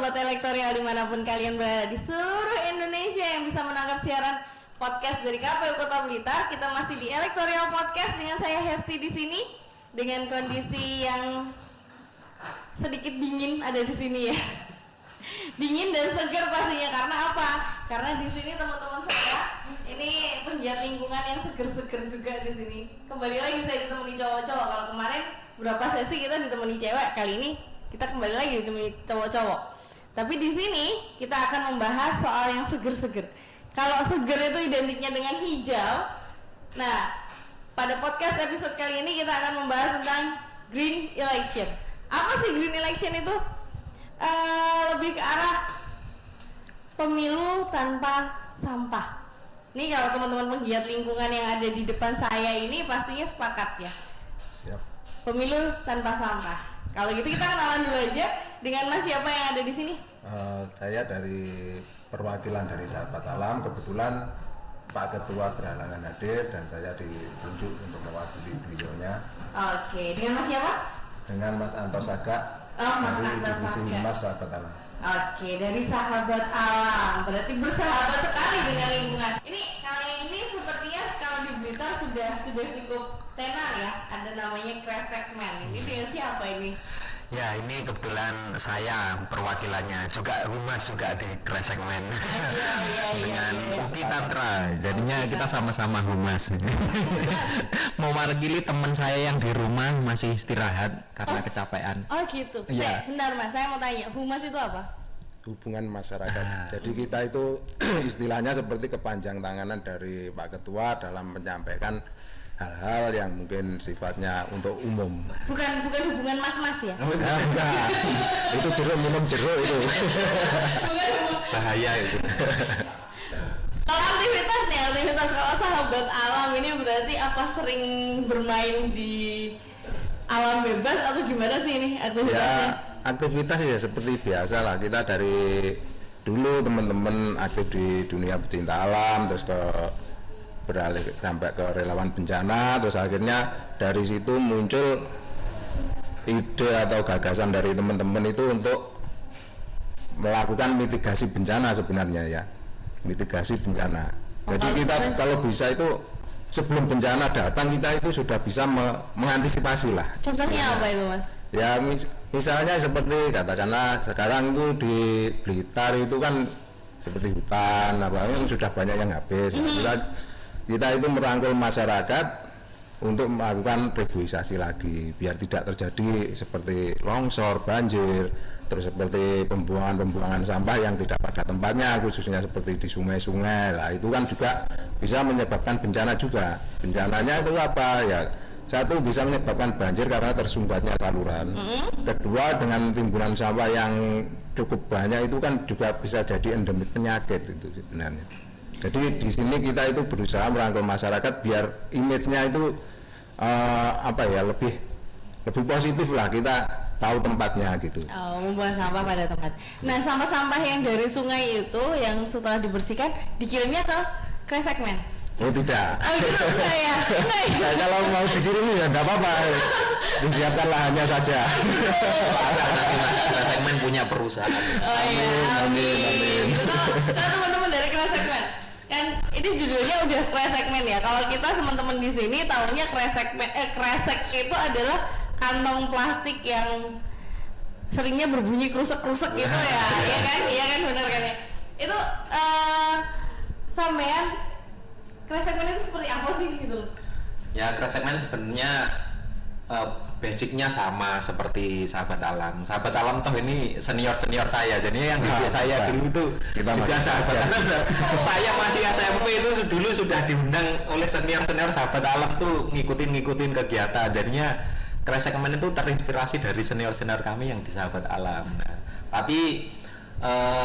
Sobat Elektorial dimanapun kalian berada di seluruh Indonesia yang bisa menangkap siaran podcast dari KPU Kota Blitar. Kita masih di Elektorial Podcast dengan saya Hesti di sini dengan kondisi yang sedikit dingin ada di sini ya. Dingin dan segar pastinya karena apa? Karena di sini teman-teman saya ini penggiat lingkungan yang seger-seger juga di sini. Kembali lagi saya ditemani cowok-cowok. Kalau kemarin berapa sesi kita ditemani cewek, kali ini kita kembali lagi ditemani cowok-cowok. Tapi di sini kita akan membahas soal yang seger-seger. Kalau seger itu identiknya dengan hijau. Nah, pada podcast episode kali ini kita akan membahas tentang green election. Apa sih green election itu? Lebih ke arah pemilu tanpa sampah. Nih kalau teman-teman penggiat lingkungan yang ada di depan saya ini pastinya sepakat ya. Siap. Pemilu tanpa sampah. Kalau gitu kita kenalan dulu aja dengan Mas siapa yang ada di sini? Saya dari perwakilan dari Sahabat Alam. Kebetulan Pak Ketua berhalangan hadir dan saya ditunjuk untuk mewakili beliaunya. Oke, dengan Mas siapa? Dengan Mas Anto Saga. Oh, Mas dari Anto Divisi Saga. Humas Sahabat Alam. Oke, dari Sahabat Alam. Berarti bersahabat sekali dengan lingkungan. Ini kali ini sepertinya kalau di Blitar sudah cukup tenar ya. Ada namanya Kresek Man. Ini dengan siapa ini? Ya, ini kebetulan saya perwakilannya juga humas juga di Kresekmen dengan Uki Tantra. Jadinya kita sama-sama humas. Mau mewakili teman saya yang di rumah masih istirahat karena kecapean. Oh gitu. Iya. Bentar Mas, saya mau tanya, humas itu apa? Hubungan masyarakat. Jadi kita itu istilahnya seperti kepanjang tanganan dari Pak Ketua dalam menyampaikan hal-hal yang mungkin sifatnya untuk umum. Bukan hubungan mas-mas ya? Enggak. Itu jeruk minum jeruk itu. Bukan Bahaya itu. Kalau aktivitas kalau Sahabat Alam ini berarti apa, sering bermain di alam bebas atau gimana sih ini aktivitasnya? Ya, aktivitas ya seperti biasa lah. Kita dari dulu teman-teman aktif di dunia pecinta alam, terus beralih sampai ke relawan bencana, terus akhirnya dari situ muncul ide atau gagasan dari teman-teman itu untuk melakukan mitigasi bencana sebenarnya ya, mitigasi bencana. Jadi kita kalau bisa itu sebelum bencana datang kita itu sudah bisa mengantisipasi lah. Contohnya apa itu Mas? Ya misalnya seperti katakanlah sekarang itu di Blitar itu kan seperti hutan apa yang sudah banyak yang habis. Kita itu merangkul masyarakat untuk melakukan reboisasi lagi biar tidak terjadi seperti longsor, banjir, terus seperti pembuangan sampah yang tidak pada tempatnya, khususnya seperti di sungai-sungai lah, itu kan juga bisa menyebabkan bencana juga. Bencananya itu apa ya? Satu, bisa menyebabkan banjir karena tersumbatnya saluran. Kedua, dengan timbunan sampah yang cukup banyak itu kan juga bisa jadi endemik penyakit itu sebenarnya. Jadi di sini kita itu berusaha merangkul masyarakat biar image-nya itu lebih positif lah, kita tahu tempatnya gitu. Oh, membuang sampah pada tempat. Nah, sampah-sampah yang dari sungai itu yang setelah dibersihkan dikirimnya ke Kresekmen. Oh tidak. Oh gitu enggak ya? Enggak ya? Nah, kalau mau dikirim ya enggak apa-apa. Disiapkan lahannya saja. Kresekmen punya perusahaan. Oh iya, amin. Gitu. Nah, teman-teman dari Kresekmen, kan ini judulnya udah Kresekmen ya. Kalau kita teman-teman di sini tahunya Kresek itu adalah kantong plastik yang seringnya berbunyi krusek-krusek gitu ya. Iya kan? Iya kan, benar kan ya? Itu sampean Kresekmen itu seperti apa sih gitu loh? Ya, Kresekmen sebenarnya basicnya sama seperti Sahabat Alam. Sahabat Alam toh ini senior saya, jadi yang saya dulu itu kita juga Sahabat Alam. Saya masih SMP itu dulu sudah diundang oleh senior Sahabat Alam tuh ngikutin kegiatan. Jadinya Kresekmen itu terinspirasi dari senior kami yang di Sahabat Alam. Nah, tapi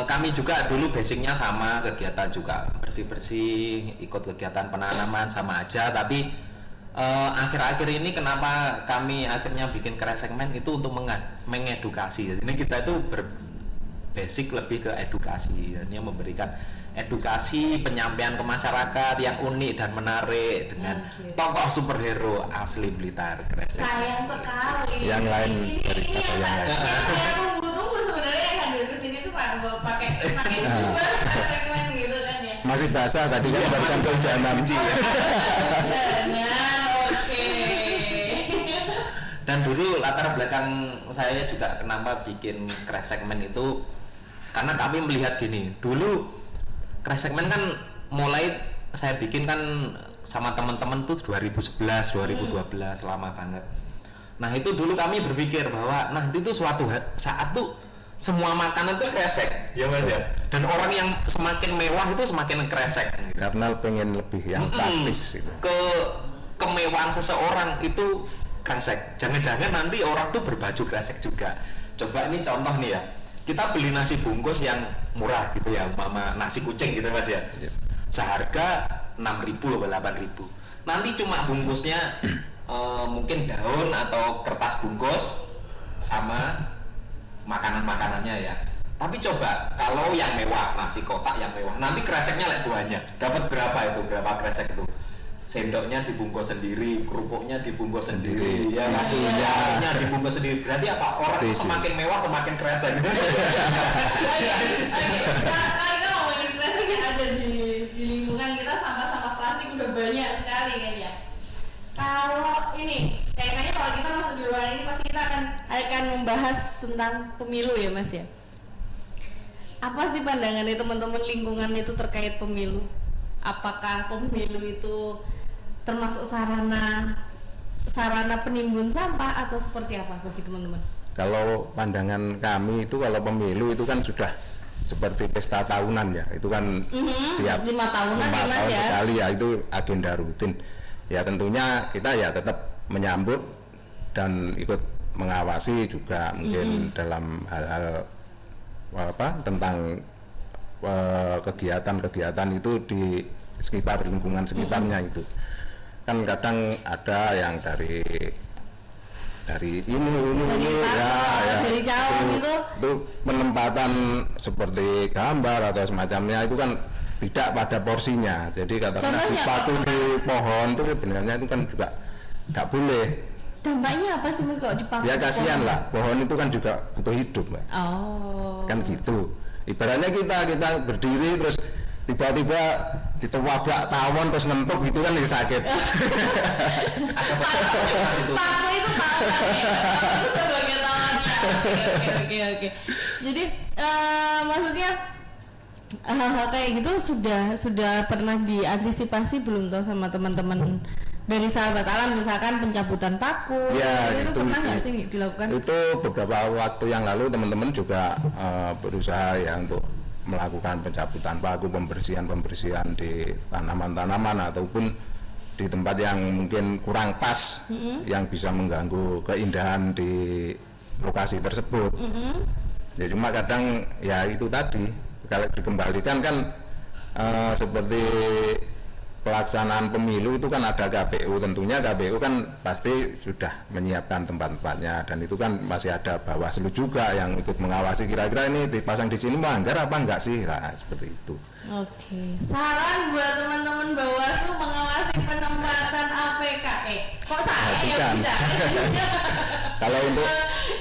kami juga dulu basicnya sama, kegiatan juga bersih-bersih, ikut kegiatan penanaman sama aja, tapi akhir-akhir ini kenapa kami akhirnya bikin Kresekmen itu untuk mengedukasi. Jadi kita itu berbasic lebih ke edukasi, jadi memberikan edukasi, penyampaian ke masyarakat yang unik dan menarik dengan tokoh superhero asli Blitar. Sayang sekali. Yang lain dari kata yang lain. Saya tunggu sebenarnya yang hadir di sini tuh pakai jubah segmen gitu kan ya. Masih basah tadi kan barusan kehujanan. Jangan, oke. Dan dulu latar belakang saya juga kenapa bikin crash segmen itu karena kami melihat gini, dulu crash segmen kan mulai saya bikin kan sama teman-teman tuh 2011, 2012 lama banget. Nah itu dulu kami berpikir bahwa nanti tuh suatu saat tuh semua makanan tuh kresek, ya mas ya. Dan orang yang semakin mewah itu semakin kresek. Karena pengen lebih yang praktis gitu. Kemewahan seseorang itu kresek. Jangan-jangan nanti orang tuh berbaju kresek juga. Coba ini contoh nih ya. Kita beli nasi bungkus yang murah gitu ya, umpama nasi kucing gitu mas ya. Seharga 6.000 atau 8.000. Nanti cuma bungkusnya mungkin daun atau kertas bungkus sama makanan-makanannya ya. Tapi coba kalau yang mewah, nasi kotak yang mewah, nanti kreseknya banyak. Dapat berapa itu? Berapa kresek itu? Sendoknya dibungkus sendiri, kerupuknya dibungkus sendiri, ya nasinya dibungkus sendiri. Berarti apa? Orang semakin mewah semakin kresek. Oke, kita ngomongin kresek yang ada di lingkungan kita, sampah-sampah plastik udah banyak sekali kan ya. Kalau ini, kayaknya kalau kita masuk di ruangan ini pasti kita akan membahas tentang pemilu ya mas ya. Apa sih pandangannya teman-teman lingkungan itu terkait pemilu? Apakah pemilu itu termasuk sarana penimbun sampah atau seperti apa bagi teman-teman? Kalau pandangan kami itu kalau pemilu itu kan sudah seperti pesta tahunan ya, itu kan tiap 5 tahunan ya mas tahun ya. sekali ya, itu agenda rutin. Ya tentunya kita ya tetap menyambut dan ikut mengawasi juga mungkin dalam hal-hal tentang kegiatan-kegiatan itu di sekitar lingkungan sekitarnya itu kan kadang ada yang dari ini ya dari calon itu penempatan seperti gambar atau semacamnya itu kan tidak pada porsinya. Jadi katakanlah dipaku di pohon itu sebenarnya itu kan juga nggak boleh. Dampaknya apa sih mas kalau dipaku? Ya kasihan lah, pohon itu kan juga butuh hidup mbak. Oh. Kan gitu. Ibaratnya kita berdiri terus tiba-tiba ditewabrak tawon terus ngentuk gitu kan sakit. Paku itu tawon sebagai tawonnya. Oke. Jadi maksudnya hal-hal kayak gitu sudah pernah diantisipasi belum toh sama teman-teman dari sahabat alam, misalkan pencabutan paku ya, itu pernah nggak sih dilakukan? Itu beberapa waktu yang lalu teman-teman juga berusaha ya untuk melakukan pencabutan paku, pembersihan di tanaman-tanaman ataupun di tempat yang mungkin kurang pas yang bisa mengganggu keindahan di lokasi tersebut. Ya cuma kadang ya itu tadi kalau dikembalikan kan seperti pelaksanaan pemilu itu kan ada KPU, tentunya KPU kan pasti sudah menyiapkan tempat-tempatnya dan itu kan masih ada Bawaslu juga yang ikut mengawasi kira-kira ini dipasang di sini melanggar apa enggak sih, nah seperti itu. Oke. Saran buat teman-teman Bawaslu mengawasi penempatan APK. Kok saya yang bicara? Kalau untuk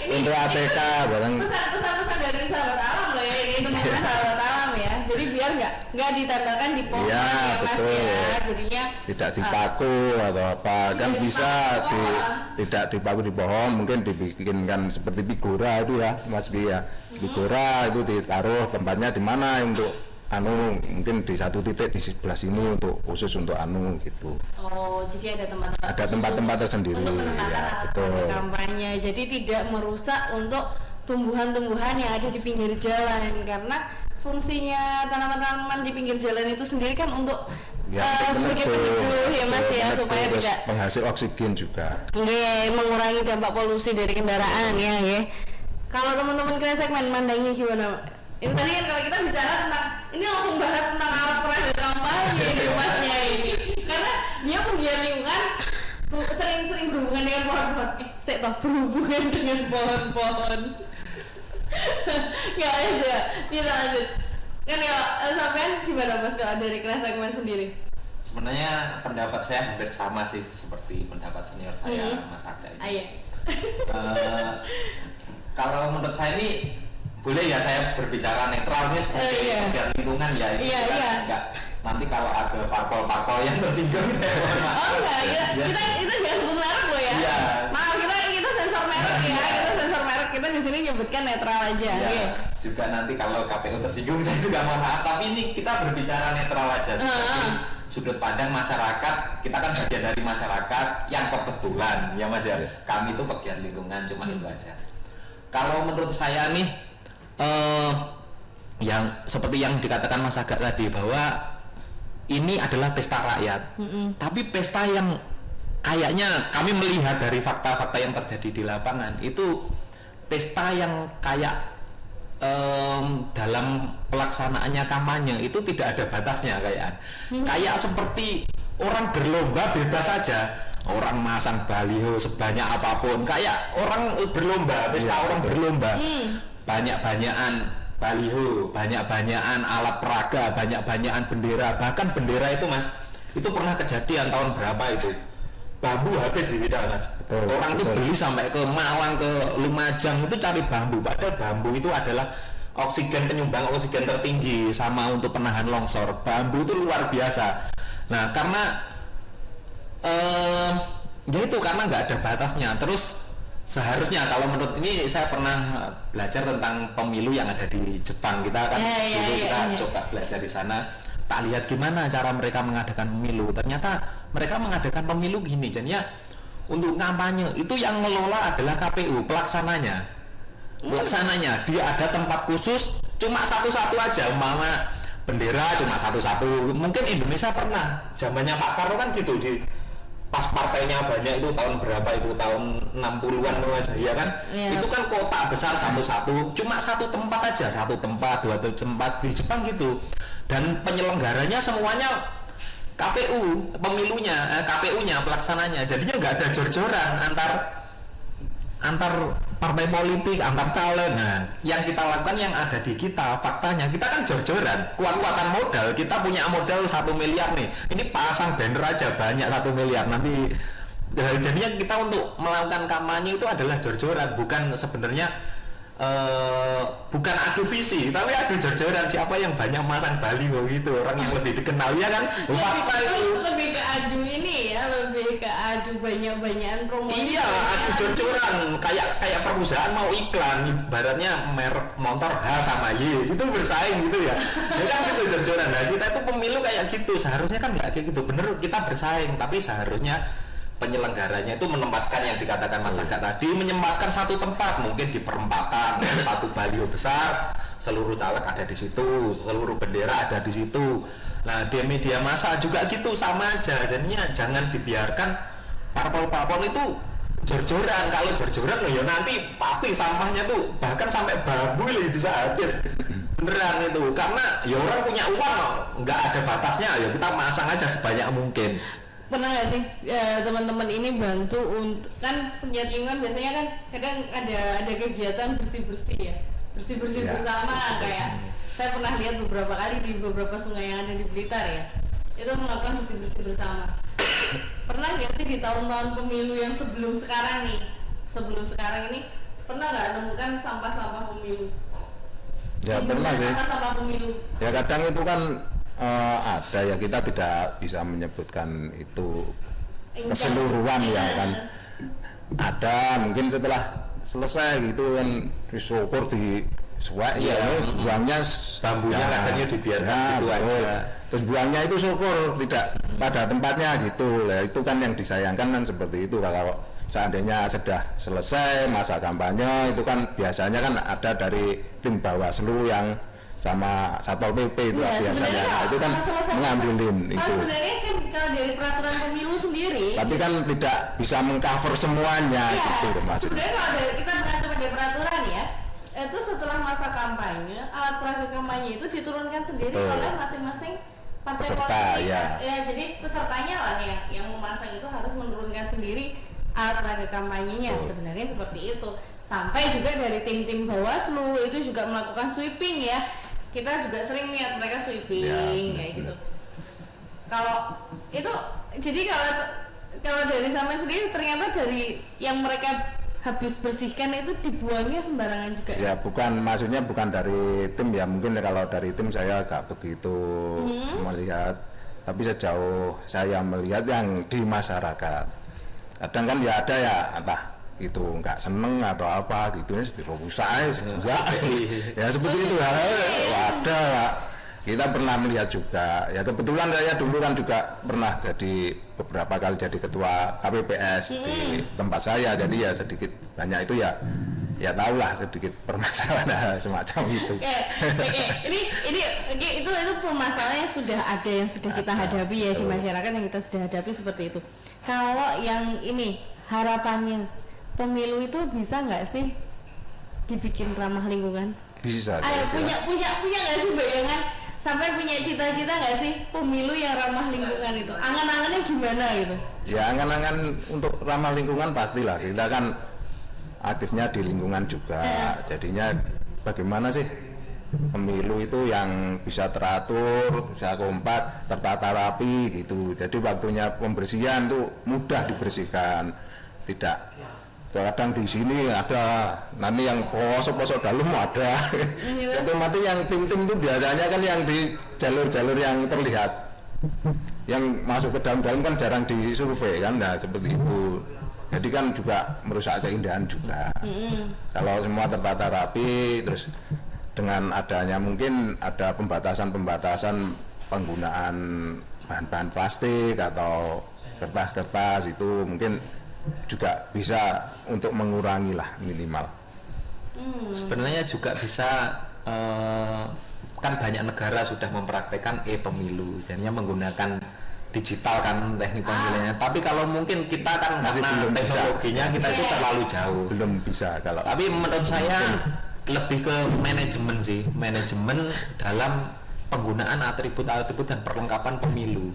ATK barang pesan-pesan dari sahabat alam loh ya, ini teman-teman sahabat alam ya. Jadi biar nggak ditempelkan di pohon ya mas ya. Jadinya tidak dipaku atau apa kan bisa tidak dipaku di pohon, mungkin dibikinkan seperti figura itu ya mas Bia. Figura itu ditaruh tempatnya di mana untuk mungkin di satu titik di sebelah sini untuk khusus untuk gitu. Oh, jadi ada tempat-tempat. Ada tempat-tempat tersendiri. Untuk penempatan ya, alat kampanye. Jadi tidak merusak untuk tumbuhan-tumbuhan yang ada di pinggir jalan, karena fungsinya tanaman-tanaman di pinggir jalan itu sendiri kan untuk sebagai peneduh ya mas ya, supaya tidak penghasil oksigen juga. Mengurangi dampak polusi dari kendaraan ya. Kalau teman-teman kresek mandangnya gimana? Ini tadi kan kalau kita bicara tentang ini langsung bahas tentang alat peraga kampanye di masnya ini, karena dia penggiat lingkungan sering berhubungan dengan pohon-pohon. Saya tahu berhubungan dengan pohon-pohon. Nggak aja, kita lanjut. Kan ya sampean gimana mas kalau dari kresek sendiri? Sebenarnya pendapat saya hampir sama sih seperti pendapat senior saya Mas Arda ini. Ayo. Kalau menurut saya ini boleh ya saya berbicara netral nih sebagai pegiat lingkungan ya itu enggak nanti kalau ada parpol-parpol yang tersinggung saya mohon maaf. Oh enggak, kita jangan sebut merek loh ya. Iya. Maaf kita sensor merek ya, kita sensor merek, kita di sini nyebutkan netral aja. Ya, okay. Juga nanti kalau KPU tersinggung saya juga mohon maaf, tapi ini kita berbicara netral aja sebagai sudut pandang masyarakat. Kita kan bagian dari masyarakat yang kebetulan ya Mas ya. Kami itu pegiat lingkungan cuma itu aja. Kalau menurut saya nih yang seperti yang dikatakan Mas Agak tadi bahwa ini adalah pesta rakyat, tapi pesta yang kayaknya kami melihat dari fakta-fakta yang terjadi di lapangan itu pesta yang kayak dalam pelaksanaannya kampanye itu tidak ada batasnya kayak seperti orang berlomba bebas saja, orang masang baliho sebanyak apapun, kayak orang berlomba, pesta orang berlomba, banyak-banyakan baliho, banyak-banyakan alat peraga, banyak-banyakan bendera, bahkan bendera itu Mas, itu pernah kejadian tahun berapa itu, bambu habis di bidang Mas. Orang itu beli sampai ke Malang, ke Lumajang itu cari bambu, padahal bambu itu adalah penyumbang oksigen tertinggi sama untuk penahan longsor. Bambu itu luar biasa. Nah karena ya itu karena nggak ada batasnya. Terus seharusnya kalau menurut ini saya pernah belajar tentang pemilu yang ada di Jepang, kita kan kita coba belajar di sana, tak lihat gimana cara mereka mengadakan pemilu. Ternyata mereka mengadakan pemilu gini, jadinya untuk kampanye itu yang ngelola adalah KPU, pelaksananya dia ada tempat khusus cuma satu-satu aja, umpama bendera cuma satu-satu. Mungkin Indonesia pernah zamannya Pak Karno kan gitu, di pas partainya banyak itu tahun berapa itu, tahun 60-an ya kan, itu kan kotak besar satu-satu, cuma satu tempat aja, satu tempat, dua tempat di Jepang gitu, dan penyelenggaranya semuanya KPU, pemilunya, KPU-nya, pelaksananya, jadinya nggak ada jor-joran antar partai politik, antar caleg. Nah, yang kita lakukan yang ada di kita, faktanya kita kan jor-joran, kuat-kuatan modal, kita punya modal 1 miliar nih, ini pasang banner aja banyak 1 miliar, nanti jadinya kita untuk melakukan kampanye itu adalah jor-joran, bukan sebenarnya bukan adu visi, tapi adu jor-joran siapa yang banyak masang baliho gitu, orang yang lebih dikenal ya kan. Fakta itu lebih ke adu ini ya, lebih ke adu banyak-banyakan promosi. Iya, adu jor-joran, kayak perusahaan mau iklan, ibaratnya merek motor H sama Y itu bersaing gitu ya. Ya kan gitu jor-joran. Nah, kita itu pemilu kayak gitu, seharusnya kan nggak kayak gitu. Bener kita bersaing, tapi seharusnya penyelenggaranya itu menempatkan yang dikatakan Mas Agak tadi, menyempatkan satu tempat, mungkin di perempatan, satu baliho besar, seluruh caleg ada di situ, seluruh bendera ada di situ. Nah di media massa juga gitu, sama aja, jadinya jangan dibiarkan parpol-parpol itu jor-joran. Kalau jor-joran loh ya nanti pasti sampahnya tuh bahkan sampai bambu bisa habis, beneran itu, karena ya orang punya uang nggak ada batasnya, ya kita masang aja sebanyak mungkin. Pernah nggak sih teman-teman ini bantu untuk, kan pegiat lingkungan biasanya kan kadang ada kegiatan bersih-bersih ya, bersih-bersih bersama, kayak saya pernah lihat beberapa kali di beberapa sungai yang ada di Blitar ya, itu melakukan bersih-bersih bersama. Pernah nggak sih di tahun-tahun pemilu yang sebelum sekarang ini pernah nggak nemukan sampah-sampah pemilu? Ya pernah sih. Sampah-sampah pemilu. Ya kadang itu kan ada ya, kita tidak bisa menyebutkan itu keseluruhan ya kan, ada mungkin setelah selesai gitu kan disyukur di suai ya, buangnya bambunya katanya dibiarkan gitu aja, terus buangnya itu syukur tidak pada tempatnya gitu lah. Itu kan yang disayangkan kan seperti itu. Kalau seandainya sudah selesai masa kampanye itu kan biasanya kan ada dari tim Bawaslu yang sama Satpol PP itu ya, biasanya itu kan mengambilin itu. Sebenarnya kan kalau dari peraturan pemilu sendiri, tapi kan tidak bisa mengcover semuanya gitu maksudnya. Sebenarnya kalau kita mengacu pada peraturan ya, itu setelah masa kampanye, alat peraga kampanye itu diturunkan sendiri oleh masing-masing partai peserta politik. ya, jadi pesertanya lah yang memasang itu harus menurunkan sendiri alat peraga kampanyenya. Sebenarnya seperti itu. Sampai juga dari tim-tim Bawaslu itu juga melakukan sweeping ya. Kita juga sering lihat mereka sweeping kayak gitu. Kalau itu, jadi kalau dari Samen sendiri ternyata dari yang mereka habis bersihkan itu dibuangnya sembarangan juga? Ya bukan, maksudnya bukan dari tim ya, mungkin kalau dari tim saya nggak begitu melihat, tapi sejauh saya melihat yang di masyarakat, kadang kan ya ada ya entah itu nggak seneng atau apa gitu rusak enggak ya seperti itu ya, ada kita pernah melihat juga ya, kebetulan saya dulu kan juga pernah jadi beberapa kali jadi ketua KPPS di tempat saya, jadi ya sedikit banyak itu ya tahulah sedikit permasalahan semacam itu. Ini itu permasalahan yang sudah ada, yang sudah kita hadapi ya di masyarakat, yang kita sudah hadapi seperti itu. Kalau yang ini harapannya pemilu itu bisa nggak sih dibikin ramah lingkungan? Bisa. Punya nggak sih bayangan, sampai punya cita-cita nggak sih pemilu yang ramah lingkungan itu? Angan-angannya gimana gitu? Ya angan-angan untuk ramah lingkungan pastilah, kita kan aktifnya di lingkungan juga, jadinya bagaimana sih pemilu itu yang bisa teratur, bisa kompak, tertata rapi gitu. Jadi waktunya pembersihan tuh mudah dibersihkan, tidak kadang di sini ada, nanti yang posok-posok dalam ada. Otomatis yang tim-tim itu biasanya kan yang di jalur-jalur yang terlihat, yang masuk ke dalam-dalam kan jarang disurvei kan, nah seperti itu. Jadi kan juga merusak keindahan juga. Kalau semua tertata rapi, terus dengan adanya mungkin ada pembatasan penggunaan bahan-bahan plastik atau kertas-kertas itu mungkin juga bisa untuk mengurangi lah minimal. Sebenarnya juga bisa, kan banyak negara sudah mempraktekkan e-pemilu, jadinya menggunakan digital kan teknik pemilihannya. Tapi kalau mungkin kita kan masih karena belum teknologinya bisa. kita itu terlalu jauh. Belum bisa kalau. Tapi menurut saya lebih ke manajemen sih, manajemen dalam penggunaan atribut-atribut dan perlengkapan pemilu.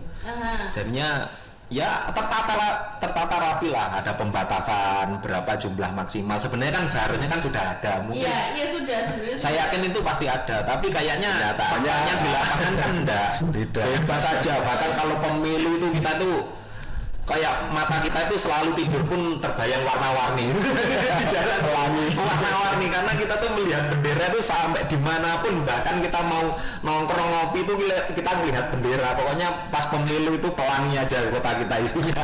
Jadinya ya tertata rapi lah, ada pembatasan berapa jumlah maksimal. Sebenarnya kan seharusnya kan sudah ada, mungkin iya sudah sebenarnya saya yakin itu pasti ada, tapi kayaknya faktanya di lapangan kan enggak, bebas saja. Bahkan kalau pemilu itu kita tuh kayak mata kita itu selalu tidur pun terbayang warna-warni di jalan, warna-warni, karena kita tuh melihat bendera itu sampai dimanapun, bahkan kita mau nongkrong ngopi itu kita melihat bendera. Pokoknya pas pemilu itu pelangi aja kota kita isinya.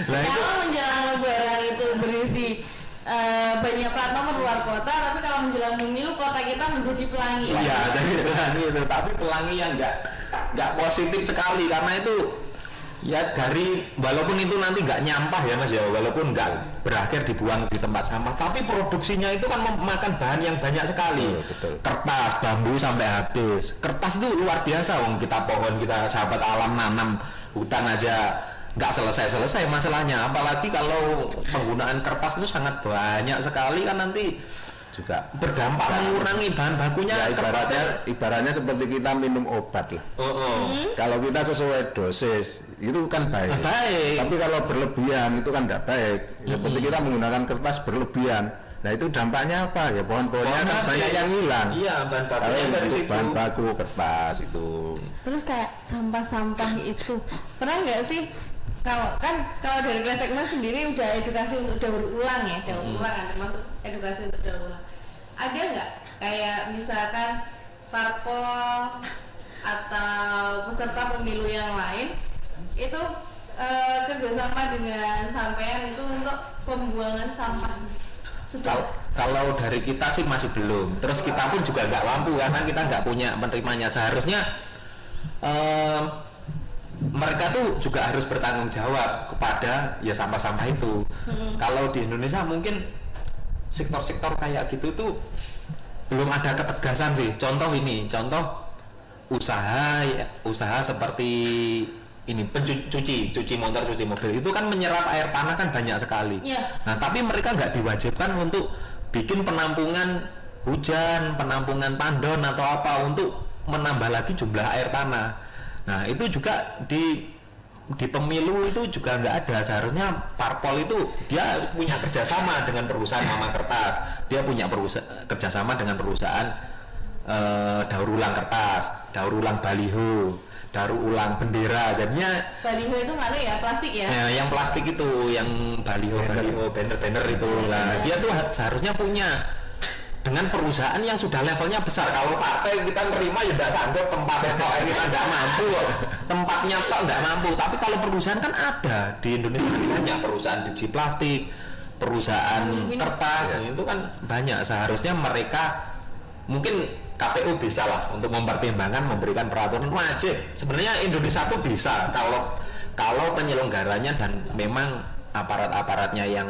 Nah, kalau menjelang lebaran itu berisi banyak plat nomor luar kota, tapi kalau menjelang pemilu kota kita menjadi pelangi. Iya, jadi pelangi itu, tapi pelangi yang nggak positif sekali, karena itu ya walaupun itu nanti nggak nyampah ya Mas ya, walaupun nggak berakhir dibuang di tempat sampah, tapi produksinya itu kan memakan bahan yang banyak sekali. Betul. Kertas, bambu sampai habis. Kertas itu luar biasa, kita sahabat alam nanam hutan aja nggak selesai masalahnya, apalagi kalau penggunaan kertas itu sangat banyak sekali kan nanti juga berdampak mengurangi bahan bakunya. Ya, ibaratnya seperti kita minum obat lah. Kalau kita sesuai dosis itu kan baik. Tapi kalau berlebihan itu kan tidak baik. Seperti kita menggunakan kertas berlebihan. Nah itu dampaknya apa ya, pohon-pohonnya kan banyak yang hilang. Iya, bahan bakunya dari situ. Bahan baku kertas itu. Terus kayak sampah-sampah itu pernah nggak sih, kalau dari Kresek sendiri udah edukasi untuk daur ulang ya, daur ulang kan termasuk edukasi untuk daur ulang. Ada nggak kayak misalkan parpol atau peserta pemilu yang lain itu kerjasama dengan sampean itu untuk pembuangan sampah? Kalau dari kita sih masih belum. Terus kita pun juga nggak mampu karena kita nggak punya penerimanya. Seharusnya mereka tuh juga harus bertanggung jawab kepada ya sampah-sampah itu. Kalau di Indonesia mungkin sektor-sektor kayak gitu tuh belum ada ketegasan sih. Contoh usaha seperti ini cuci motor, cuci mobil itu kan menyerap air tanah kan banyak sekali. Nah tapi mereka nggak diwajibkan untuk bikin penampungan hujan, penampungan tandon atau apa untuk menambah lagi jumlah air tanah. Nah itu juga di pemilu itu juga nggak ada. Seharusnya parpol itu dia punya kerjasama dengan perusahaan Mama Kertas, dia punya kerjasama dengan perusahaan daur ulang kertas, daur ulang baliho, daur ulang bendera. Jadinya Baliho itu mana ya, plastik ya? yang plastik itu, yang baliho, banner itu lah. Dia tuh seharusnya punya dengan perusahaan yang sudah levelnya besar. Kalau partai kita nerima ya tidak sanggup, tempatnya kok kita tidak mampu, tempatnya kok tidak mampu. Tapi kalau perusahaan kan ada di Indonesia, banyak perusahaan biji plastik, perusahaan kertas, itu kan banyak. Seharusnya mereka mungkin KPU bisa lah untuk mempertimbangkan memberikan peraturan wajib. Sebenarnya Indonesia tuh bisa kalau penyelenggaranya dan memang aparat-aparatnya yang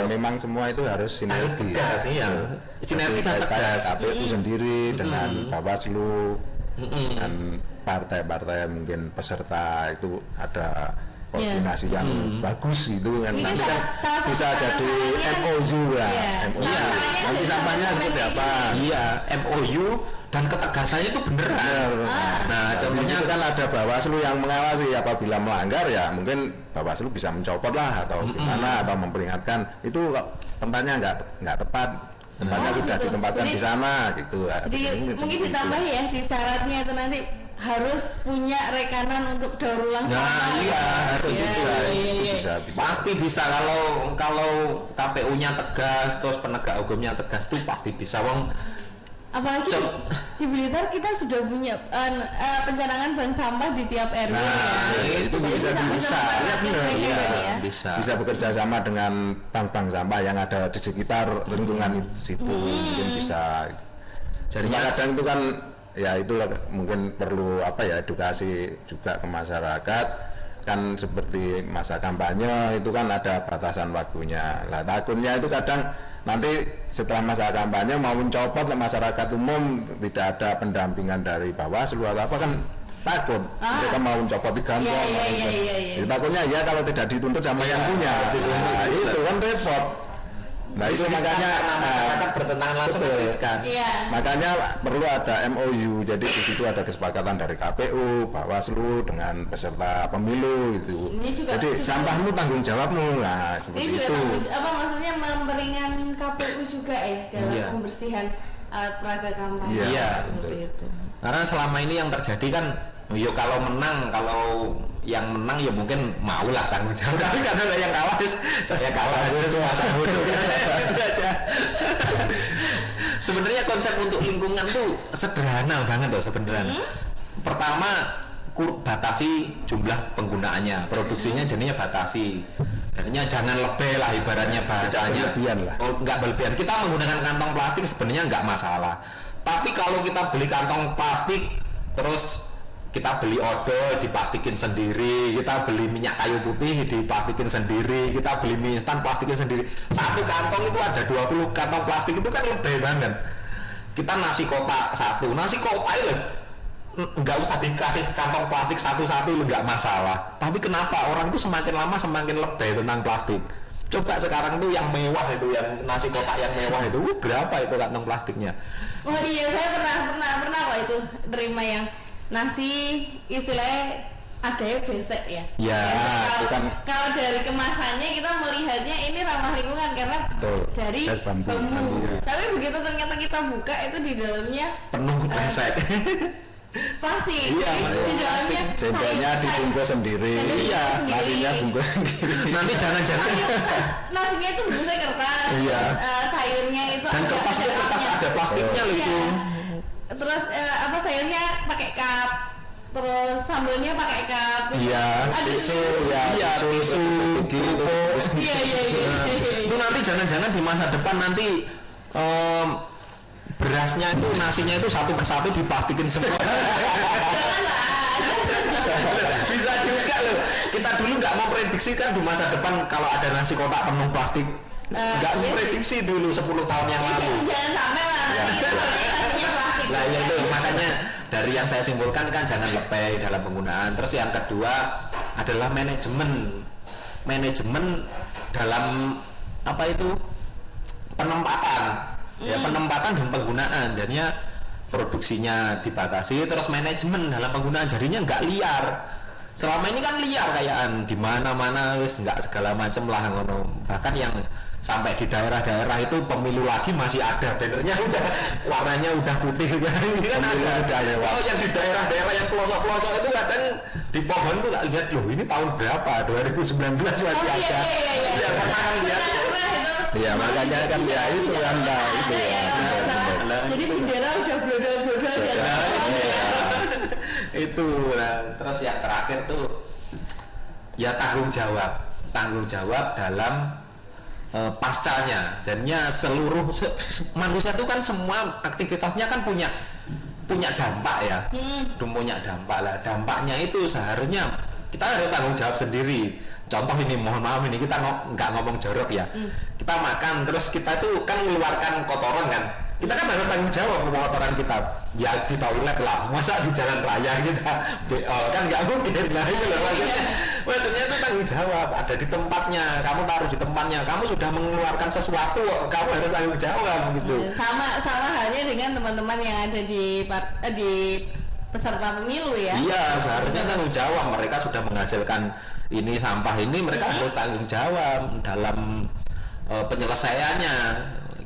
memang semua itu harus sinergi. Tegas, iya. Sinergi dan tegas. KPU sendiri dengan Bawaslu dan partai-partai mungkin peserta itu ada koordinasi yang bagus itu kan, nanti kan bisa jadi MOU lah. Nanti sampahnya seperti apa? Iya, MOU dan ketegasannya itu beneran. Nah, contohnya kan ada Bawaslu yang mengawasi, apabila melanggar ya mungkin Bawaslu bisa mencopot lah atau gimana, atau memperingatkan itu tempatnya nggak tepat, tempatnya sudah ditempatkan di sana gitu. Mungkin ditambah ya di syaratnya itu nanti harus punya rekanan untuk daur ulang sampah. Iya, harus bisa. Pasti bisa kalau KPU-nya tegas, terus penegak hukumnya tegas tuh pasti bisa. Wong apalagi di Blitar kita sudah punya pencanangan bank sampah di tiap RW itu bisa bekerja sama dengan bank-bank sampah yang ada di sekitar lingkungan situ, mungkin bisa. Jadi kadang itu kan ya itulah mungkin perlu edukasi juga ke masyarakat kan, seperti masa kampanye itu kan ada batasan waktunya lah. Takutnya itu kadang nanti setelah masa kampanye mau mencopot masyarakat umum, tidak ada pendampingan dari Bawaslu atau apa kan takut mereka mau mencopot gampang. Takutnya ya kalau tidak dituntut sama yang punya itu kan repot. Nah itu makanya masyarakat bertentangan langsung kan. Makanya perlu ada MOU, jadi di situ ada kesepakatan dari KPU, Bawaslu dengan peserta pemilu itu. Jadi sampahmu tanggung jawabmu, nah seperti ini itu. Maksudnya memperingan KPU juga ya dalam pembersihan alat peraga kampanye. Iya, seperti itu. Karena selama ini yang terjadi kan, kalau yang menang ya mungkin maulah tanggung jawab, tapi kadang yang kalah saya kalah aja sebenarnya konsep untuk lingkungan tuh sederhana banget loh sebenarnya. Pertama, batasi jumlah penggunaannya, produksinya jadinya batasi, jadinya jangan lebih lah ibaratnya bahasanya. Nggak berlebihan. Kita menggunakan kantong plastik sebenarnya nggak masalah, tapi kalau kita beli kantong plastik terus kita beli odol diplastikin sendiri, kita beli minyak kayu putih diplastikin sendiri, kita beli mie instan plastikin sendiri. Satu kantong itu ada 20 kantong plastik, itu kan lebih banget. Kita nasi kotak satu, nasi kotak itu nggak usah dikasih kantong plastik satu-satu, nggak masalah. Tapi kenapa orang itu semakin lama semakin lebih tentang plastik? Coba sekarang tuh yang mewah itu, yang nasi kotak yang mewah itu, berapa itu kantong plastiknya? Oh iya, saya pernah kok itu terima yang nasi istilahnya ada ya besek ya. Kalau dari kemasannya kita melihatnya ini ramah lingkungan karena dari bambu. Tapi begitu ternyata kita buka itu di dalamnya penuh besek. Plastik. Di dalamnya jengkolnya dibungkus sendiri. Nasinya bungkus sendiri. Nanti jangan-jangan nasinya itu bungkusnya kertas. Sayurnya itu dan kertas ada plastiknya loh itu. Terus sayurnya pakai cup, terus sambelnya pakai cup. Tisu gitu. Itu nanti jangan-jangan di masa depan nanti berasnya itu, nasinya itu satu persatu diplastikin semua. Bisa juga loh. Kita dulu nggak mau prediksi kan di masa depan kalau ada nasi kotak penuh plastik. Nggak memprediksi dulu 10 tahun yang lalu. Jangan sampai lah nanti nasinya plastik. Lah ya itu makanya dari yang saya simpulkan kan jangan lebay dalam penggunaan. Terus yang kedua adalah manajemen dalam penempatan. Penempatan dan penggunaan. Jadinya produksinya dibatasi, terus manajemen dalam penggunaan jadinya nggak liar. Selama ini kan liar kayaan di mana-mana wis nggak segala macam lah ngono. Bahkan yang sampai di daerah-daerah itu pemilu lagi masih ada bannernya, udah warnanya udah putih kan. Ini kan ada. Kalau yang di daerah-daerah yang pelosok-pelosok itu kadang di pohon tuh tak lihat loh, ini tahun berapa, 2019 masih ada. Iya, pernah lihat. Iya, makanya kan ya itu kan lah itu ya. Jadi bendera udah brodol-brodol di atas pohon ya. Itu terus yang terakhir tuh ya tanggung jawab dalam pascanya. Jadinya seluruh manusia itu kan semua aktivitasnya kan punya dampak ya. Punya dampak lah. Dampaknya itu seharusnya kita harus tanggung jawab sendiri. Contoh ini, mohon maaf ini kita nggak ngomong jorok ya. Kita makan terus kita tuh kan mengeluarkan kotoran kan. Kita kan harus tanggung jawab kotoran kita. Ya di toilet lah, masa di jalan raya kita kan nggak mungkin lah itu loh maksudnya itu tanggung jawab, ada di tempatnya, kamu taruh di tempatnya, kamu sudah mengeluarkan sesuatu, kamu harus tanggung jawab gitu. Sama halnya dengan teman-teman yang ada di peserta pemilu ya. Iya, seharusnya tanggung jawab, mereka sudah menghasilkan ini sampah ini, mereka harus tanggung jawab dalam penyelesaiannya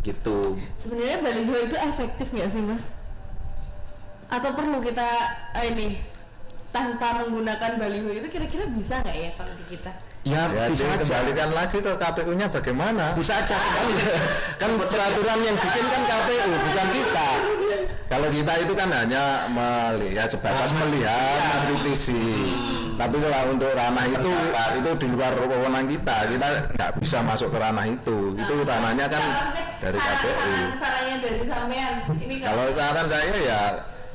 gitu. Sebenarnya baliho itu efektif nggak sih Mas? Atau perlu kita ini tanpa menggunakan baliho itu kira-kira bisa nggak ya kalau di kita? Ya bisa kembalikan lagi ke KPU-nya bagaimana? Bisa aja kan peraturan yang bikin kan KPU bukan kita. Kalau kita itu kan hanya melihat sebatas melihat, mengkritisi. Tapi kalau untuk ranah itu di luar wewenang kita nggak bisa masuk ke ranah itu. Itu ranahnya kan dari KPU. Sarannya dari sampean. Ini kalau saran saya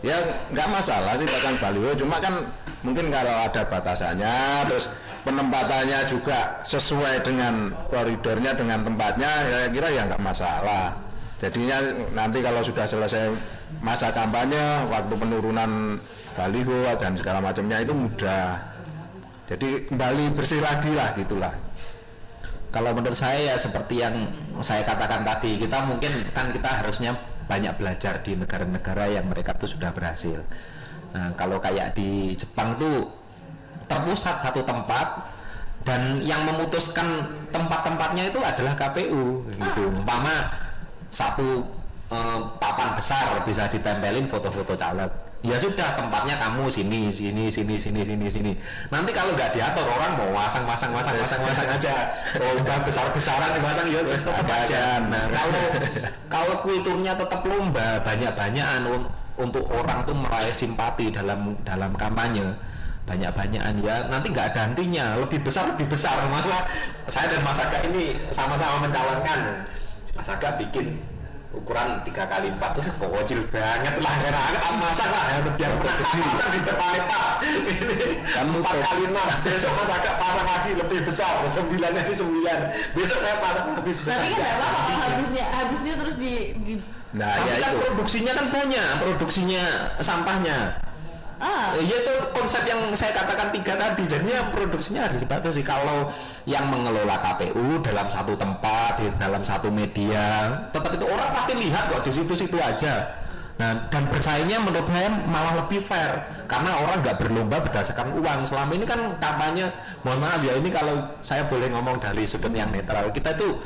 ya nggak masalah sih pasang baliho, cuma kan mungkin kalau ada batasannya, terus penempatannya juga sesuai dengan koridornya, dengan tempatnya, ya kira ya nggak masalah. Jadinya nanti kalau sudah selesai masa kampanye, waktu penurunan baliho dan segala macamnya itu mudah. Jadi kembali bersih lagi lah gitulah. Kalau menurut saya ya seperti yang saya katakan tadi, kita mungkin kan kita harusnya banyak belajar di negara-negara yang mereka tuh sudah berhasil. Nah, kalau kayak di Jepang tuh terpusat satu tempat dan yang memutuskan tempat-tempatnya itu adalah KPU gitu. Umpama satu papan besar bisa ditempelin foto-foto caleg. Ya sudah, tempatnya kamu sini. Nanti kalau nggak diatur, orang mau masang aja. Oh, udah besar-besaran dipasang ya tetap aja. Nah, kalau kulturnya tetap lomba, banyak-banyakan untuk orang tuh meraih simpati dalam kampanye. Banyak-banyakan ya, nanti nggak ada hentinya, lebih besar. Malah saya dan Mas Aga ini sama-sama mencalonkan. Mas Aga bikin ukuran 3x4 kok kecil banget lah, karena masak lah biar pasang di depan Pak. Ini kan 4x6, besok Mas Aga pasang lagi lebih besar, 9 ini 9, besok saya pasang habis. Tapi kan nggak apa-apa kalau habisnya terus di nah tapi ya kan itu produksinya kan banyak, produksinya sampahnya. Iya, itu konsep yang saya katakan 3 tadi. Jadinya produksinya harus dibatasi. Kalau yang mengelola KPU dalam satu tempat, di dalam satu media, tetap itu orang pasti lihat kok di situ-situ aja. Nah, dan bersaingnya menurut saya malah lebih fair karena orang nggak berlomba berdasarkan uang. Selama ini kan kampanye, mohon maaf ya, ini kalau saya boleh ngomong dari sudut yang netral, kita itu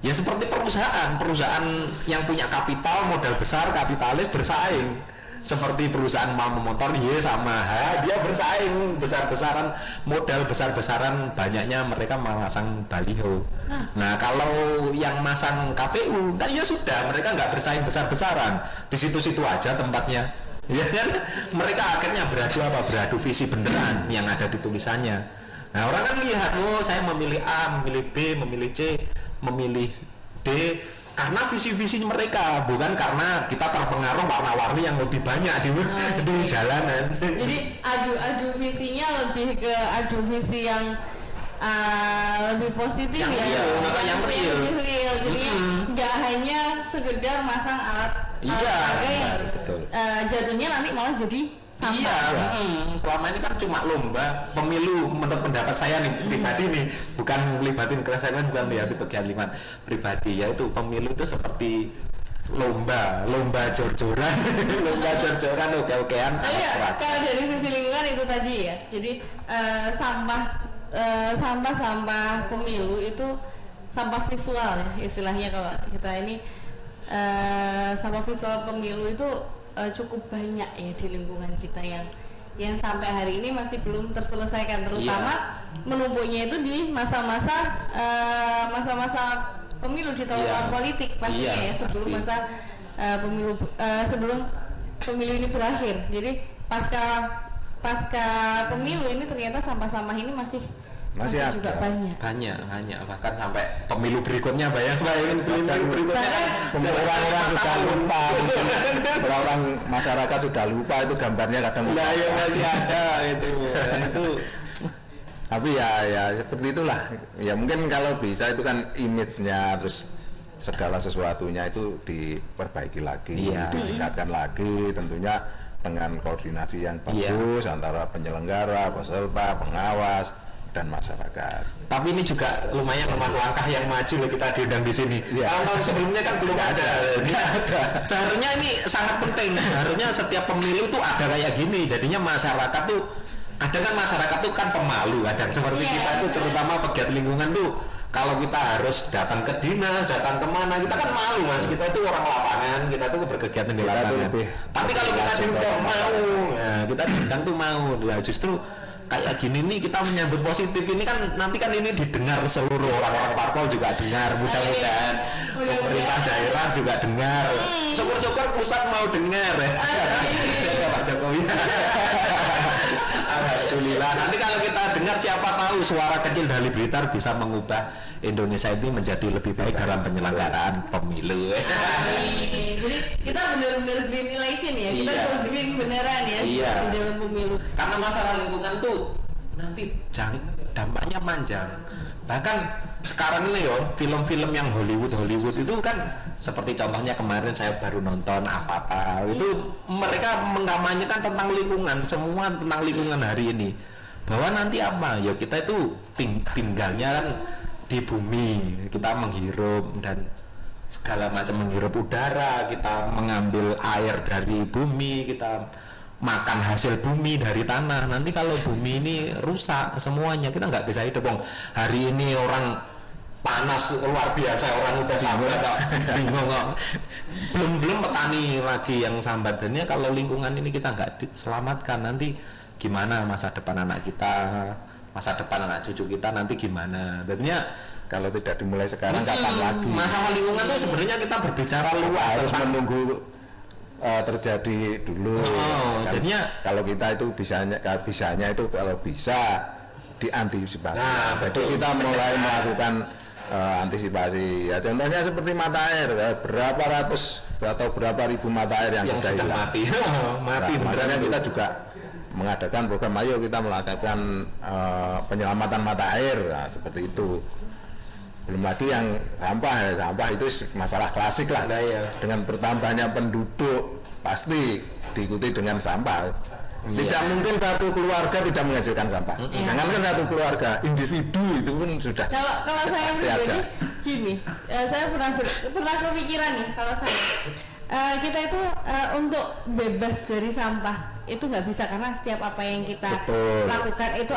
ya seperti perusahaan yang punya kapital, modal besar, kapitalis bersaing. Seperti perusahaan motor sama dia bersaing besar-besaran, modal besar-besaran, banyaknya mereka memasang baliho. Nah, kalau yang masang KPU kan ya sudah, mereka nggak bersaing besar-besaran, di situ-situ aja tempatnya. Ya kan, mereka akhirnya beradu visi beneran yang ada di tulisannya. Nah, orang kan lihat, oh saya memilih A, memilih B, memilih C, memilih D, karena visi-visi mereka, bukan karena kita terpengaruh warna-warni yang lebih banyak di jalanan. Jadi adu visinya lebih ke adu visi yang lebih positif yang ya, yang real. Jadi nggak hanya sekedar masang alat harga yang jatuhnya nanti malah jadi sampah. Iya, selama ini kan cuma lomba pemilu. Menurut pendapat saya nih pribadi nih, bukan melibatin keresahan, bukan lihat kegiatan pribadi, yaitu pemilu itu seperti lomba jor-joran, oke-okean. Iya, kalau dari sisi lingkungan itu tadi ya. Jadi sampah pemilu itu sampah visual ya istilahnya kalau kita ini sampah visual pemilu itu cukup banyak ya di lingkungan kita yang sampai hari ini masih belum terselesaikan, terutama menumpuknya itu di masa-masa pemilu di tahun politik pastinya ya sebelum masa pemilu sebelum pemilu ini berakhir. Jadi pasca pemilu ini ternyata sampah-sampah ini masih juga banyak bahkan sampai pemilu berikutnya bayangin pemilu berikutnya orang-orang sudah lupa orang masyarakat sudah lupa itu gambarnya kadang masih ada itu tapi ya seperti itulah ya, mungkin kalau bisa itu kan image-nya terus segala sesuatunya itu diperbaiki lagi, ditingkatkan lagi tentunya dengan koordinasi yang bagus antara penyelenggara, peserta, pengawas dan masyarakat. Tapi ini juga lumayan langkah yang maju loh kita diundang di sini. Tahun sebelumnya kan belum ada. Seharusnya ini sangat penting. Seharusnya setiap pemilu itu ada kayak gini. Jadinya masyarakat tuh ada kan masyarakat tuh kan pemalu. Ada seperti kita itu terutama pegiat lingkungan tuh kalau kita harus datang ke dinas, datang kemana kita kan malu mas. Kita itu orang lapangan, kita tuh berkegiatan di lapangan. Tapi kalau kita diundang mau, kita diundang tuh mau. Nah, justru kayak gini nih kita menyambut positif ini kan nanti kan ini didengar seluruh orang-orang parpol juga dengar, mudah-mudahan pemerintah daerah juga dengar, syukur-syukur pusat mau dengar ya Pak Jokowi. Alhamdulillah nanti kalau kita dengar siapa tahu suara kecil dari Blitar bisa mengubah Indonesia ini menjadi lebih baik dalam penyelenggaraan pemilu. Jadi kita benar-benar green election ya, kita green beneran ya di dalam pemilu. Karena masalah lingkungan tuh nanti dampaknya panjang. Bahkan sekarang ini film-film yang Hollywood itu kan seperti contohnya kemarin saya baru nonton Avatar itu mereka mengkampanyekan tentang lingkungan, semua tentang lingkungan hari ini. Bahwa nanti apa? Ya kita itu tinggalnya kan di bumi, kita menghirup dan segala macam, menghirup udara, kita mengambil air dari bumi, kita makan hasil bumi dari tanah. Nanti kalau bumi ini rusak semuanya, kita nggak bisa hidup. Hari ini orang panas luar biasa, orang udah sambat kok bingung kok. Belum petani lagi yang sambatannya. Kalau lingkungan ini kita nggak selamatkan, nanti gimana masa depan anak kita, masa depan anak cucu kita nanti gimana? Tentunya kalau tidak dimulai sekarang kapan lagi? Masalah lingkungan tuh sebenarnya kita berbicara luas, harus menunggu terjadi dulu. Jadinya kalau kita itu bisanya itu kalau bisa diantisipasi. Jadi kita mulai melakukan antisipasi. Ya contohnya seperti mata air, berapa ratus atau berapa ribu mata air yang sudah hilang. mati. Makanya kita juga mengadakan program, ayo kita melakukan penyelamatan mata air, seperti itu. Belum lagi yang sampah itu masalah klasik lah. Dengan bertambahnya penduduk pasti diikuti dengan sampah. Tidak mungkin satu keluarga tidak menghasilkan sampah. Jangankan satu keluarga, individu itu pun sudah. Kalau saya pribadi gini, saya pernah kepikiran nih kalau saya kita itu untuk bebas dari sampah itu nggak bisa, karena setiap apa yang kita lakukan itu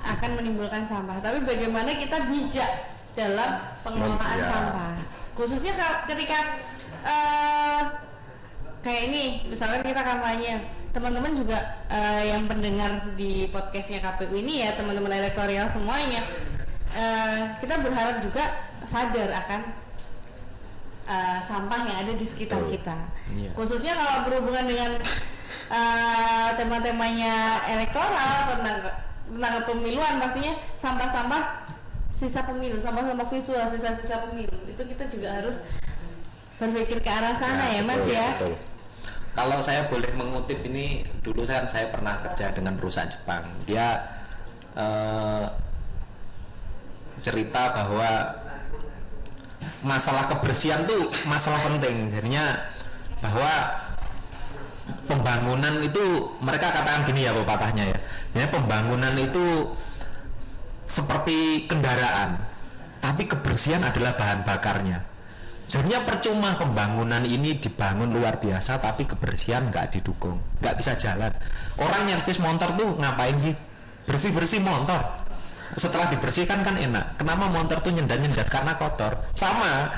akan menimbulkan sampah. Tapi bagaimana kita bijak dalam pengelolaan sampah, khususnya ketika kayak ini, misalkan kita kampanye, teman-teman juga yang pendengar di podcastnya KPU ini ya, teman-teman elektoral semuanya, kita berharap juga sadar akan sampah yang ada di sekitar kita, khususnya kalau berhubungan dengan tema-temanya elektoral tentang kepemiluan, pastinya sampah-sampah sisa pemilu, sampah-sampah visual, sisa-sisa pemilu itu kita juga harus berpikir ke arah sana ya Mas ya. Betul. Kalau saya boleh mengutip ini, dulu saya pernah kerja dengan perusahaan Jepang. Dia cerita bahwa masalah kebersihan tuh masalah penting. Jadinya bahwa pembangunan itu, mereka katakan gini ya pepatahnya ya. Jadi pembangunan itu seperti kendaraan, tapi kebersihan adalah bahan bakarnya. Jadinya percuma pembangunan ini dibangun luar biasa tapi kebersihan nggak didukung, nggak bisa jalan. Orang nyervis motor tuh ngapain sih? Bersih-bersih motor. setelah dibersihkan kan enak. Kenapa motor tuh nyendat-nyendat? Karena kotor. Sama,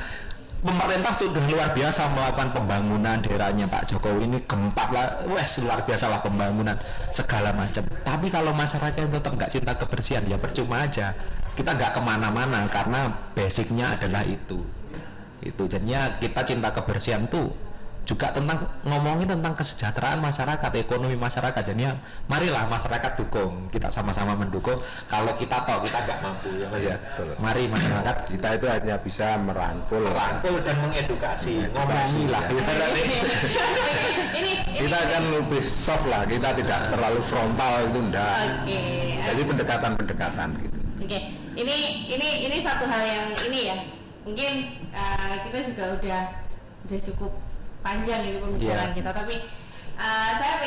pemerintah sudah luar biasa melakukan pembangunan daerahnya Pak Jokowi ini gempak lah, wes luar biasa lah pembangunan segala macam. Tapi kalau masyarakat yang tetap nggak cinta kebersihan ya percuma aja. Kita nggak kemana-mana karena basicnya adalah itu. Jadinya kita cinta kebersihan tuh juga tentang ngomongin tentang kesejahteraan masyarakat, ekonomi masyarakat. Jadinya marilah masyarakat dukung, kita sama-sama mendukung. Kalau kita tahu kita nggak mampu ya Mas ya, mari masyarakat Kita itu hanya bisa merangkul dan mengedukasi, ngomongilah. ini Kita kan lebih soft lah, kita tidak terlalu frontal itu enggak. Jadi pendekatan gitu. Oke, ini satu hal yang ini ya, mungkin kita juga udah cukup panjang ini pembicaraan kita, tapi saya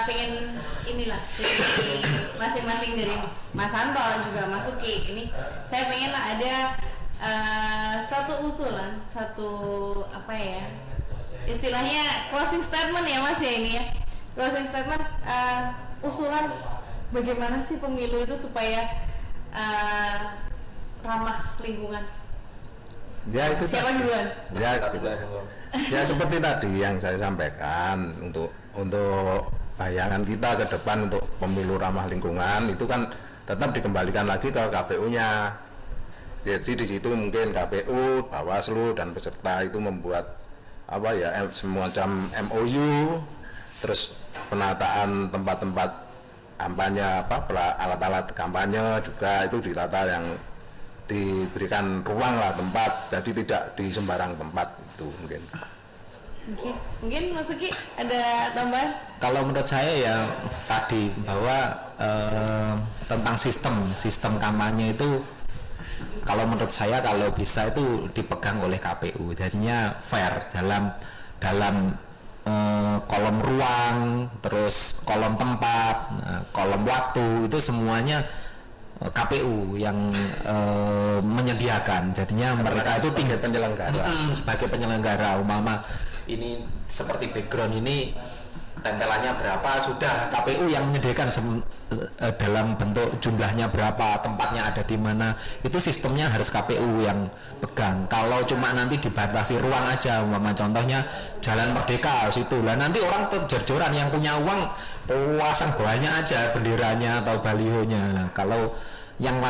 pengen inilah dari masing-masing dari Mas Santo juga Mas Uki, ini saya pengen lah ada satu usulan, satu apa ya istilahnya closing statement ya Mas ya, ini ya closing statement, usulan bagaimana sih pemilu itu supaya ramah lingkungan. Ya itu siapa duluan? Ya seperti tadi yang saya sampaikan, untuk bayangan kita ke depan untuk pemilu ramah lingkungan itu kan tetap dikembalikan lagi ke KPU-nya. Jadi di situ mungkin KPU, Bawaslu dan peserta itu membuat semacam MOU, terus penataan tempat-tempat kampanye, alat-alat kampanye juga itu ditata yang diberikan ruang lah tempat, jadi tidak di sembarang tempat itu mungkin. Mungkin Mas Uki ada tambahan? Kalau menurut saya ya tadi bahwa tentang sistem kampanye itu kalau menurut saya kalau bisa itu dipegang oleh KPU, jadinya fair dalam kolom ruang, terus kolom tempat, kolom waktu itu semuanya KPU yang menyediakan. Jadinya mereka itu tinggal sebagai penyelenggara. Umpama ini seperti background ini tempelannya berapa, sudah KPU yang menyediakan dalam bentuk jumlahnya berapa, tempatnya ada di mana, itu sistemnya harus KPU yang pegang. Kalau cuma nanti dibatasi ruang aja, umpama contohnya Jalan Merdeka situ lah, nanti orang terjor-joran, yang punya uang pasang banyak aja benderanya atau balihonya. Nah, kalau yang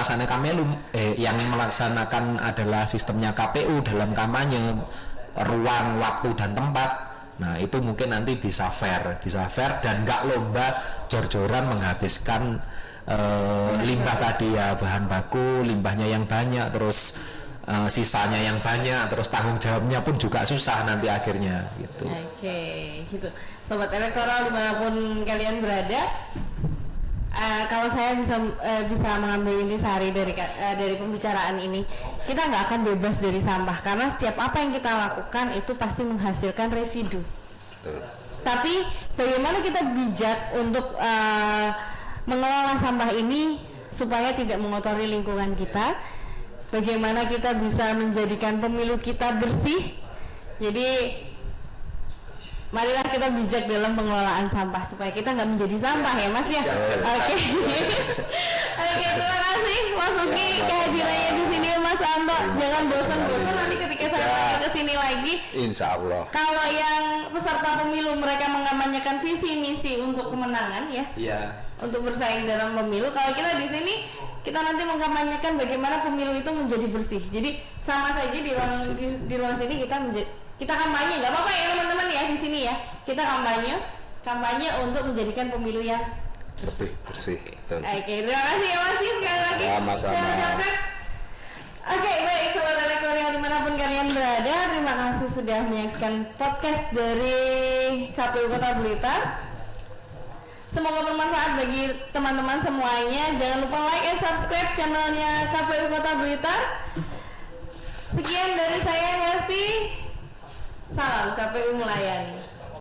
yang melaksanakan adalah sistemnya KPU dalam kampanye, ruang, waktu dan tempat. Nah itu mungkin nanti bisa fair dan nggak lomba jor-joran menghabiskan limbah tadi ya, bahan baku limbahnya yang banyak, terus sisanya yang banyak, terus tanggung jawabnya pun juga susah nanti akhirnya gitu. Oke, gitu. Sobat elektoral dimanapun kalian berada, kalau saya bisa mengambil intisari dari pembicaraan ini, kita nggak akan bebas dari sampah karena setiap apa yang kita lakukan itu pasti menghasilkan residu. Betul. Tapi bagaimana kita bijak untuk mengelola sampah ini supaya tidak mengotori lingkungan kita? Bagaimana kita bisa menjadikan pemilu kita bersih? Jadi marilah kita bijak dalam pengelolaan sampah supaya kita nggak menjadi sampah ya Mas ya. Oke. Oke, terima kasih Mas Uki kehadirannya di sini, Mas Anto. Jangan bosan-bosan nanti ketika saya datang ke sini lagi. Insya Allah. Kalau yang peserta pemilu mereka mengamanyakan visi misi untuk kemenangan ya. Iya. Untuk bersaing dalam pemilu. Kalau kita di sini kita nanti mengkampanyekan bagaimana pemilu itu menjadi bersih. Jadi sama saja di ruang sini kita kampanye, nggak apa-apa ya teman-teman ya di sini ya, kita kampanye untuk menjadikan pemilu yang lebih bersih. Oke, terima kasih ya Mas sekali lagi. Sama-sama. Oke, baik sobat elektoral dimanapun kalian berada, terima kasih sudah menyaksikan podcast dari KPU Kota Blitar. Semoga bermanfaat bagi teman-teman semuanya. Jangan lupa like and subscribe channelnya KPU Kota Blitar. Sekian dari saya Hesti. Salam KPU melayani.